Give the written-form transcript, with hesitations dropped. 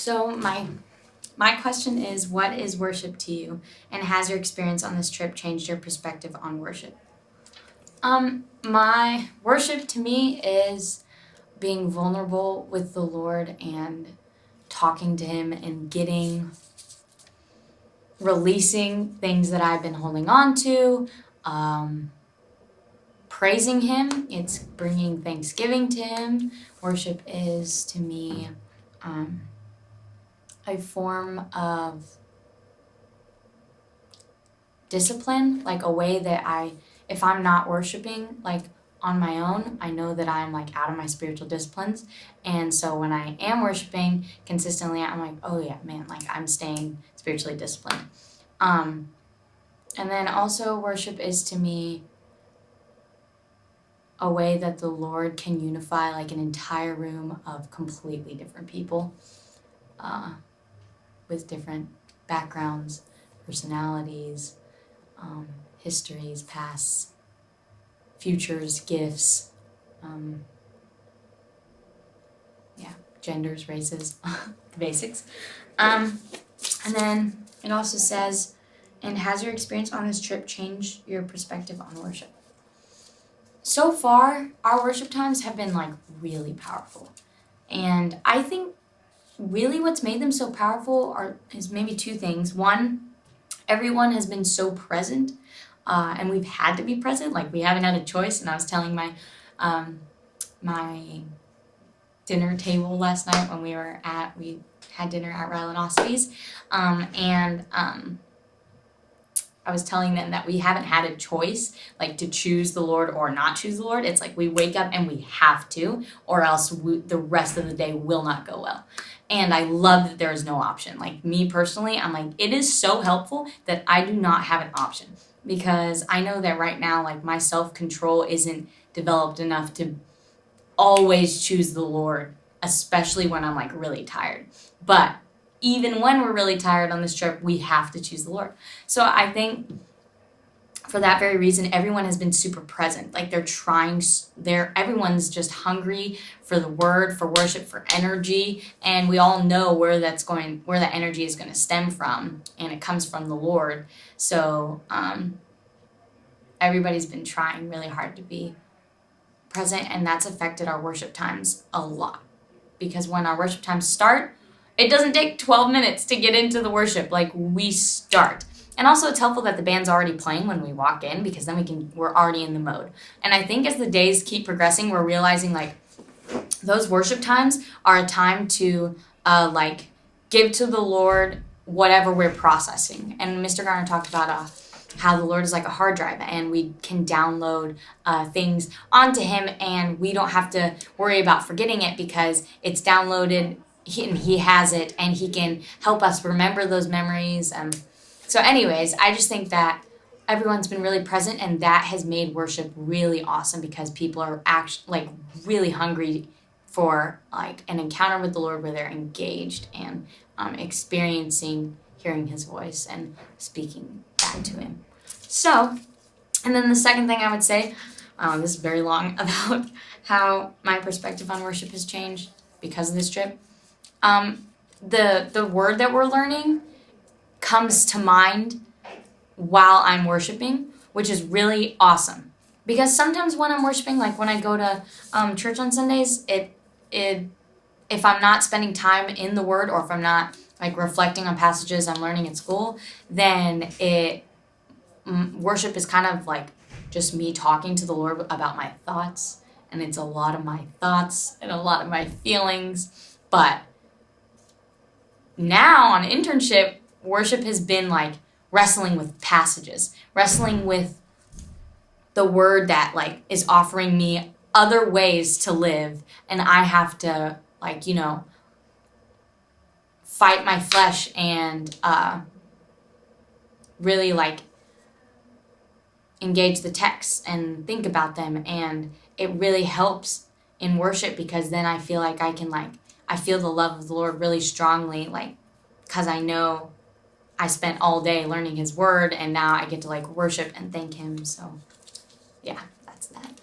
So my question is, what is worship to you, and has your experience on this trip changed your perspective on worship? My worship to me is being vulnerable with the Lord and talking to Him and releasing things that I've been holding on to, praising Him. It's bringing thanksgiving to Him. Worship is to me a form of discipline, like a way that if I'm not worshiping, like on my own, I know that I'm like out of my spiritual disciplines. And so when I am worshiping consistently, I'm like, oh yeah, man, like I'm staying spiritually disciplined. And then also worship is to me a way that the Lord can unify like an entire room of completely different people with different backgrounds, personalities, histories, pasts, futures, gifts, genders, races, the basics. And then it also says, and has your experience on this trip changed your perspective on worship? So far, our worship times have been like really powerful. And I think really what's made them so powerful is maybe two things. One, everyone has been so present, and we've had to be present. Like we haven't had a choice. And I was telling my dinner table last night when we had dinner at Rylanosity's, and I was telling them that we haven't had a choice, like to choose the Lord or not choose the Lord. It's like we wake up and we have to, or else the rest of the day will not go well. And I love that there is no option. Like me personally, I'm like, it is so helpful that I do not have an option, because I know that right now, like my self-control isn't developed enough to always choose the Lord, especially when I'm like really tired. But even when we're really tired on this trip, we have to choose the Lord. So I think for that very reason, everyone has been super present. Like everyone's just hungry for the word, for worship, for energy. And we all know where that energy is going to stem from. And it comes from the Lord. So everybody's been trying really hard to be present. And that's affected our worship times a lot. Because when our worship times start, it doesn't take 12 minutes to get into the worship. Like we start. And also it's helpful that the band's already playing when we walk in, because then we're already in the mode. And I think as the days keep progressing, we're realizing like those worship times are a time to like give to the Lord whatever we're processing. And Mr. Garner talked about how the Lord is like a hard drive, and we can download things onto Him, and we don't have to worry about forgetting it because it's downloaded. He has it, and He can help us remember those memories. So anyways, I just think that everyone's been really present, and that has made worship really awesome, because people are actually like really hungry for like an encounter with the Lord where they're engaged and experiencing hearing His voice and speaking back to Him. So, and then the second thing I would say, this is very long, about how my perspective on worship has changed because of this trip. The word that we're learning comes to mind while I'm worshiping, which is really awesome. Because sometimes when I'm worshiping, like when I go to church on Sundays, if I'm not spending time in the Word, or if I'm not like reflecting on passages I'm learning at school, then worship is kind of like just me talking to the Lord about my thoughts, and it's a lot of my thoughts and a lot of my feelings. But now on internship, worship has been like wrestling with passages, wrestling with the word that like is offering me other ways to live, and I have to like, fight my flesh and really like engage the texts and think about them. And it really helps in worship, because then I feel like I feel the love of the Lord really strongly, like, because I know I spent all day learning His word, and now I get to like worship and thank Him. So yeah, that's that.